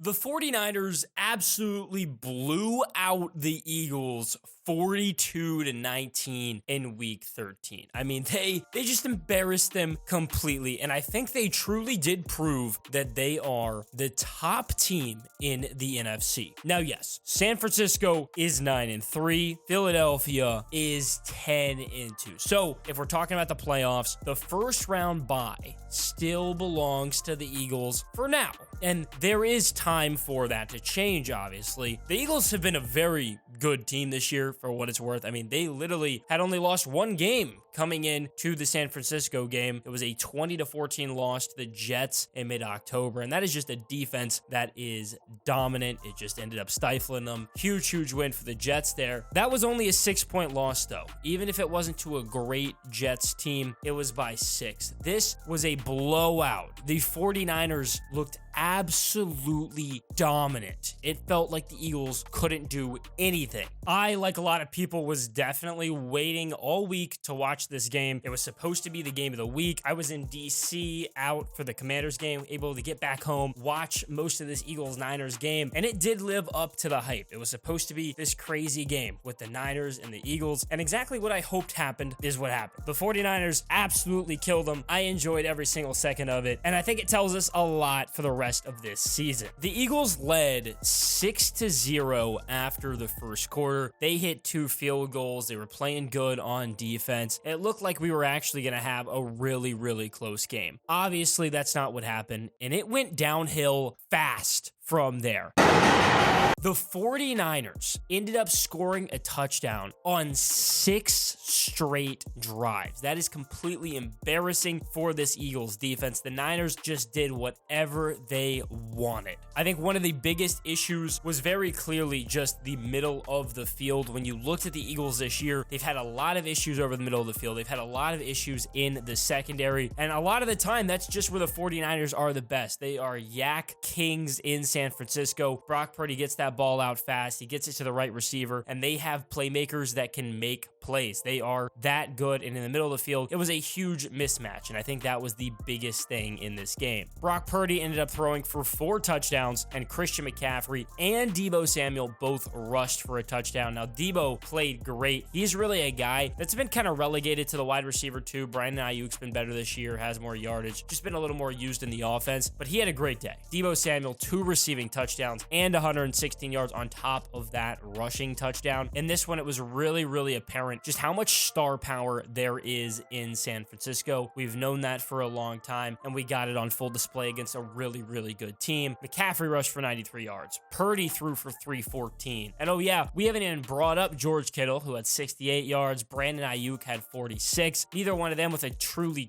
The 49ers absolutely blew out the Eagles 42-19 in week 13. I mean, they just embarrassed them completely, and I think they truly did prove that they are the top team in the NFC. Now, yes, San Francisco is 9-3, Philadelphia is 10-2. So, if we're talking about the playoffs, the first round bye still belongs to the Eagles for now. And there is time for that to change, obviously. The Eagles have been a very good team this year, for what it's worth. I mean, they literally had only lost one game coming in to the San Francisco game. It was a 20-14 loss to the Jets in mid-October, and that is just a defense that is dominant. It just ended up stifling them. Huge win for the Jets there. That was only a 6-point loss, though. Even if it wasn't to a great Jets team, it was by 6. This was a blowout. The 49ers looked absolutely dominant. It felt like the Eagles couldn't do anything. I, like a lot of people, was definitely waiting all week to watch this game. It was supposed to be the game of the week. I was in DC out for the Commanders game, able to get back home, watch most of this Eagles-Niners game, and it did live up to the hype. It was supposed to be this crazy game with the Niners and the Eagles, and exactly what I hoped happened is what happened. The 49ers absolutely killed them. I enjoyed every single second of it, and I think it tells us a lot for the rest of this season. The Eagles led 6-0 after the first quarter. They hit 2 field goals. They were playing good on defense. It looked like we were actually going to have a really close game. Obviously, that's not what happened, and it went downhill fast from there. The 49ers ended up scoring a touchdown on 6 straight drives. That is completely embarrassing for this Eagles defense. The Niners just did whatever they wanted. I think one of the biggest issues was very clearly just the middle of the field. When you looked at the Eagles this year, they've had a lot of issues over the middle of the field. They've had a lot of issues in the secondary, and a lot of the time, that's just where the 49ers are the best. They are yak kings in San Francisco. Brock Purdy gets that ball out fast. He gets it to the right receiver, and they have playmakers that can make plays. They are that good, and in the middle of the field, it was a huge mismatch, and I think that was the biggest thing in this game. Brock Purdy ended up throwing for 4 touchdowns, and Christian McCaffrey and Deebo Samuel both rushed for a touchdown. Now, Deebo played great. He's really a guy that's been kind of relegated to the wide receiver too. Brandon Ayuk's been better this year, has more yardage, just been a little more used in the offense, but he had a great day. Deebo Samuel, 2 receiving touchdowns and 116 yards on top of that rushing touchdown. In this one, it was really apparent just how much star power there is in San Francisco. We've known that for a long time, and we got it on full display against a really good team. McCaffrey rushed for 93 yards. Purdy threw for 314. And oh yeah, we haven't even brought up George Kittle, who had 68 yards. Brandon Ayuk had 46. Neither one of them with a truly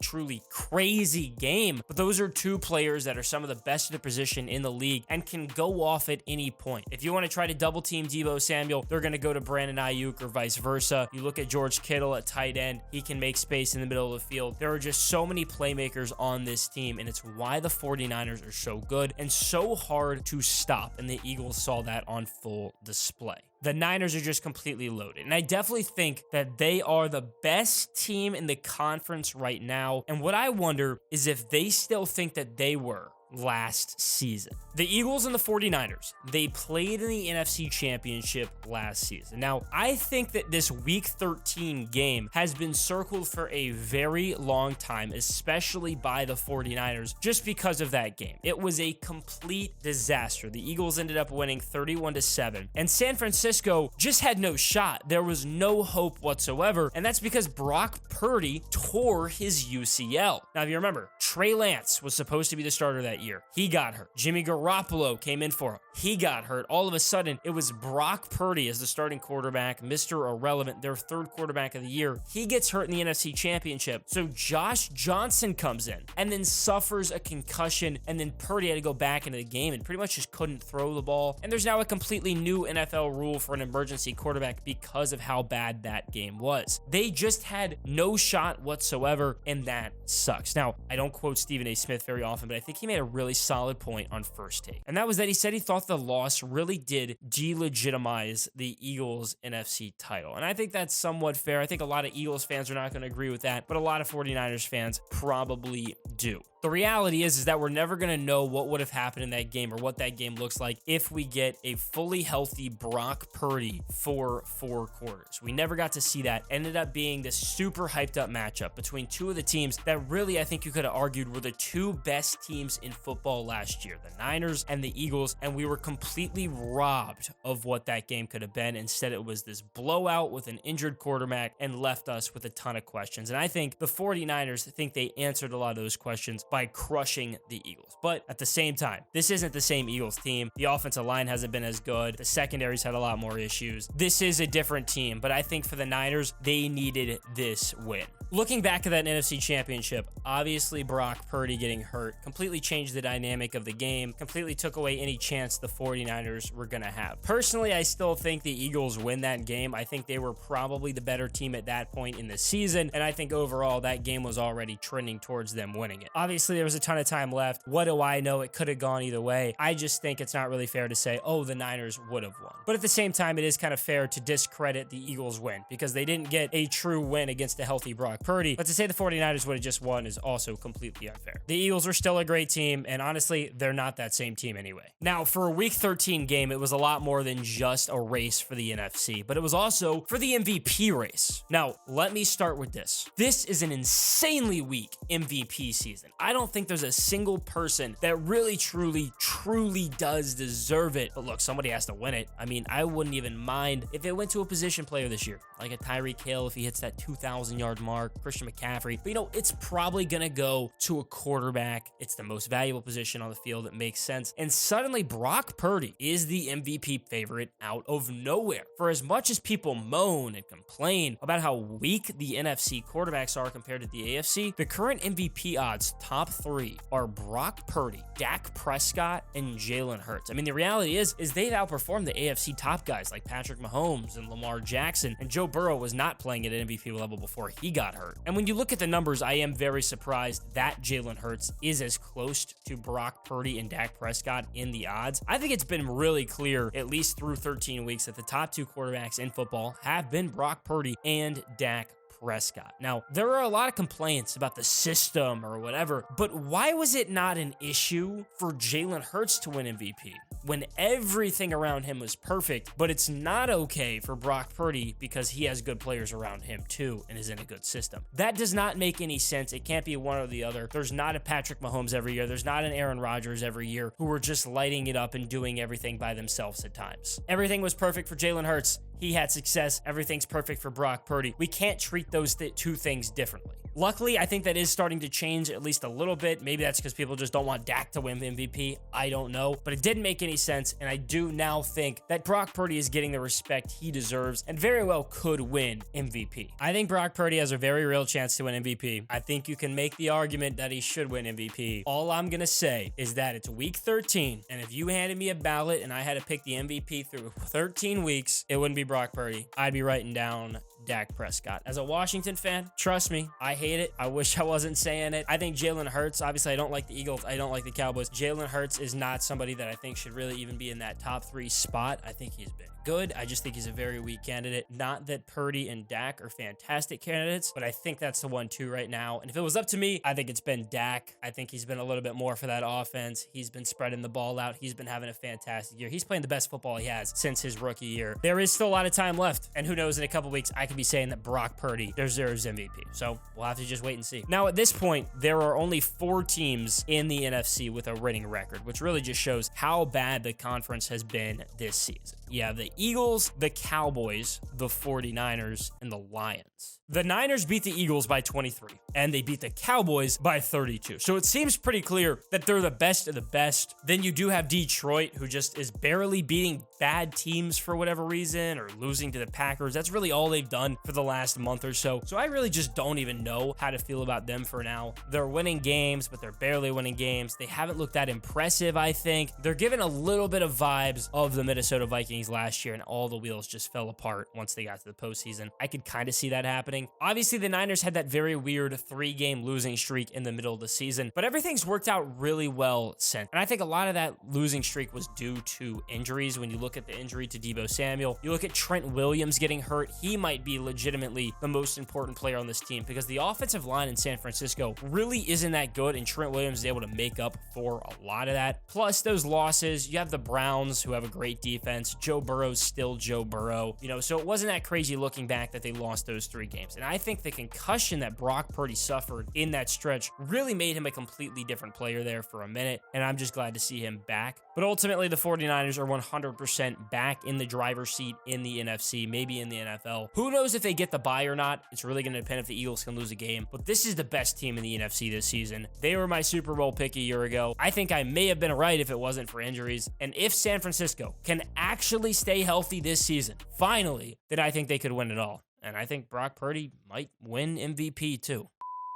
crazy game. But those are 2 players that are some of the best at the position in the league and can go off at any point. If you want to try to double team Deebo Samuel, they're going to go to Brandon Ayuk or vice versa. You look at George Kittle at tight end, he can make space in the middle of the field. There are just so many playmakers on this team, and it's why the 49ers are so good and so hard to stop, and the Eagles saw that on full display. The Niners are just completely loaded, and I definitely think that they are the best team in the conference right now, and what I wonder is if they still think that they were last season. The Eagles and the 49ers, they played in the NFC Championship last season. Now, I think that this Week 13 game has been circled for a very long time, especially by the 49ers, just because of that game. It was a complete disaster. The Eagles ended up winning 31-7, and San Francisco just had no shot. There was no hope whatsoever, and that's because Brock Purdy tore his UCL. Now, if you remember, Trey Lance was supposed to be the starter that year. He got hurt. Jimmy Garoppolo came in for him. He got hurt. All of a sudden, it was Brock Purdy as the starting quarterback, Mr. Irrelevant, their 3rd quarterback of the year. He gets hurt in the NFC Championship. So Josh Johnson comes in and then suffers a concussion, and then Purdy had to go back into the game and pretty much just couldn't throw the ball. And there's now a completely new NFL rule for an emergency quarterback because of how bad that game was. They just had no shot whatsoever, and that sucks. Now, I don't quote Stephen A. Smith very often, but I think he made a a really solid point on First Take. And that was that he said he thought the loss really did delegitimize the Eagles NFC title. And I think that's somewhat fair. I think a lot of Eagles fans are not going to agree with that, but a lot of 49ers fans probably do. The reality is that we're never going to know what would have happened in that game or what that game looks like if we get a fully healthy Brock Purdy for 4 quarters. We never got to see that. Ended up being this super hyped up matchup between two of the teams that really, I think you could have argued, were the two best teams in football last year, the Niners and the Eagles, and we were completely robbed of what that game could have been. Instead, it was this blowout with an injured quarterback and left us with a ton of questions. And I think the 49ers think they answered a lot of those questions by crushing the Eagles. But at the same time, this isn't the same Eagles team. The offensive line hasn't been as good. The secondary's had a lot more issues. This is a different team, but I think for the Niners, they needed this win. Looking back at that NFC Championship, obviously Brock Purdy getting hurt completely changed the dynamic of the game, completely took away any chance the 49ers were going to have. Personally, I still think the Eagles win that game. I think they were probably the better team at that point in the season, and I think overall that game was already trending towards them winning it. Obviously, there was a ton of time left. What do I know? It could have gone either way. I just think it's not really fair to say, oh, the Niners would have won. But at the same time, it is kind of fair to discredit the Eagles win because they didn't get a true win against a healthy Brock Purdy. But to say the 49ers would have just won is also completely unfair. The Eagles are still a great team, and honestly, they're not that same team anyway. Now, for a Week 13 game, it was a lot more than just a race for the NFC, but it was also for the MVP race. Now, let me start with this. This is an insanely weak MVP season. I don't think there's a single person that really, truly does deserve it. But look, somebody has to win it. I mean, I wouldn't even mind if it went to a position player this year, like a Tyreek Hill if he hits that 2,000-yard mark, Christian McCaffrey. But, it's probably going to go to a quarterback. It's the most valuable position on the field. It makes sense. And suddenly, Brock Purdy is the MVP favorite out of nowhere. For as much as people moan and complain about how weak the NFC quarterbacks are compared to the AFC, the current MVP odds, top 3, are Brock Purdy, Dak Prescott, and Jalen Hurts. I mean, the reality is they've outperformed the AFC top guys like Patrick Mahomes and Lamar Jackson, and Joe Burrow was not playing at an MVP level before he got hurt. And when you look at the numbers, I am very surprised that Jalen Hurts is as close to Brock Purdy and Dak Prescott in the odds. I think it's been really clear, at least through 13 weeks, that the top 2 quarterbacks in football have been Brock Purdy and Dak Prescott. Now, there are a lot of complaints about the system or whatever, but why was it not an issue for Jalen Hurts to win MVP when everything around him was perfect, but it's not okay for Brock Purdy because he has good players around him too and is in a good system? That does not make any sense. It can't be one or the other. There's not a Patrick Mahomes every year. There's not an Aaron Rodgers every year who are just lighting it up and doing everything by themselves at times. Everything was perfect for Jalen Hurts. He had success. Everything's perfect for Brock Purdy. We can't treat those two things differently. Luckily, I think that is starting to change at least a little bit. Maybe that's because people just don't want Dak to win MVP. I don't know. But it didn't make any sense, and I do now think that Brock Purdy is getting the respect he deserves and very well could win MVP. I think Brock Purdy has a very real chance to win MVP. I think you can make the argument that he should win MVP. All I'm going to say is that it's week 13, and if you handed me a ballot and I had to pick the MVP through 13 weeks, it wouldn't be Brock Purdy. I'd be writing down Dak Prescott. As a Washington fan, trust me, I hate it. I wish I wasn't saying it. I think Jalen Hurts, obviously I don't like the Eagles, I don't like the Cowboys. Jalen Hurts is not somebody that I think should really even be in that top 3 spot. I think he's been good. I just think he's a very weak candidate. Not that Purdy and Dak are fantastic candidates, but I think that's the 1-2 right now. And if it was up to me, I think it's been Dak. I think he's been a little bit more for that offense. He's been spreading the ball out. He's been having a fantastic year. He's playing the best football he has since his rookie year. There is still a lot of time left, and who knows, in a couple weeks, I could be saying that Brock Purdy deserves MVP. So we'll have to just wait and see. Now, at this point, there are only 4 teams in the NFC with a winning record, which really just shows how bad the conference has been this season. You have the Eagles, the Cowboys, the 49ers, and the Lions. The Niners beat the Eagles by 23, and they beat the Cowboys by 32. So it seems pretty clear that they're the best of the best. Then you do have Detroit, who just is barely beating bad teams for whatever reason or losing to the Packers. That's really all they've done for the last month or so. So I really just don't even know how to feel about them for now. They're winning games, but they're barely winning games. They haven't looked that impressive, I think. They're giving a little bit of vibes of the Minnesota Vikings last year, and all the wheels just fell apart once they got to the postseason. I could kind of see that happening. Obviously, the Niners had that very weird 3-game losing streak in the middle of the season, but everything's worked out really well since. And I think a lot of that losing streak was due to injuries. When you look at the injury to Deebo Samuel, you look at Trent Williams getting hurt, he might be legitimately the most important player on this team because the offensive line in San Francisco really isn't that good, and Trent Williams is able to make up for a lot of that. Plus, those losses, you have the Browns, who have a great defense. Joe Burrow's still Joe Burrow, so it wasn't that crazy looking back that they lost those 3 games. And I think the concussion that Brock Purdy suffered in that stretch really made him a completely different player there for a minute, and I'm just glad to see him back. But ultimately, the 49ers are 100% back in the driver's seat in the NFC, maybe in the NFL. Who knows if they get the bye or not? It's really going to depend if the Eagles can lose a game, but this is the best team in the NFC this season. They were my Super Bowl pick a year ago. I think I may have been right if it wasn't for injuries, and if San Francisco can actually stay healthy this season, finally, then I think they could win it all. And I think Brock Purdy might win MVP too.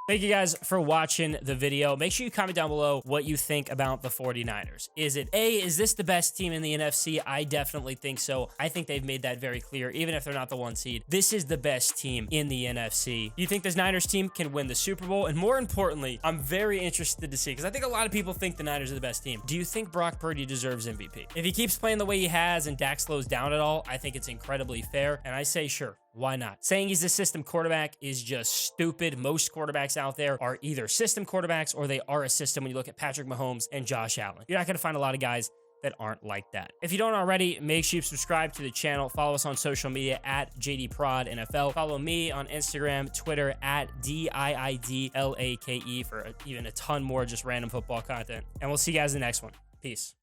Thank you guys for watching the video. Make sure you comment down below what you think about the 49ers. Is this the best team in the NFC? I definitely think so. I think they've made that very clear, even if they're not the 1 seed. This is the best team in the NFC. Do you think this Niners team can win the Super Bowl? And more importantly, I'm very interested to see, because I think a lot of people think the Niners are the best team. Do you think Brock Purdy deserves MVP? If he keeps playing the way he has and Dak slows down at all, I think it's incredibly fair. And I say, sure. Why not? Saying he's a system quarterback is just stupid. Most quarterbacks out there are either system quarterbacks or they are a system when you look at Patrick Mahomes and Josh Allen. You're not going to find a lot of guys that aren't like that. If you don't already, make sure you subscribe to the channel. Follow us on social media at JDProdNFL. Follow me on Instagram, Twitter at DIIDLAKE for even a ton more just random football content. And we'll see you guys in the next one. Peace.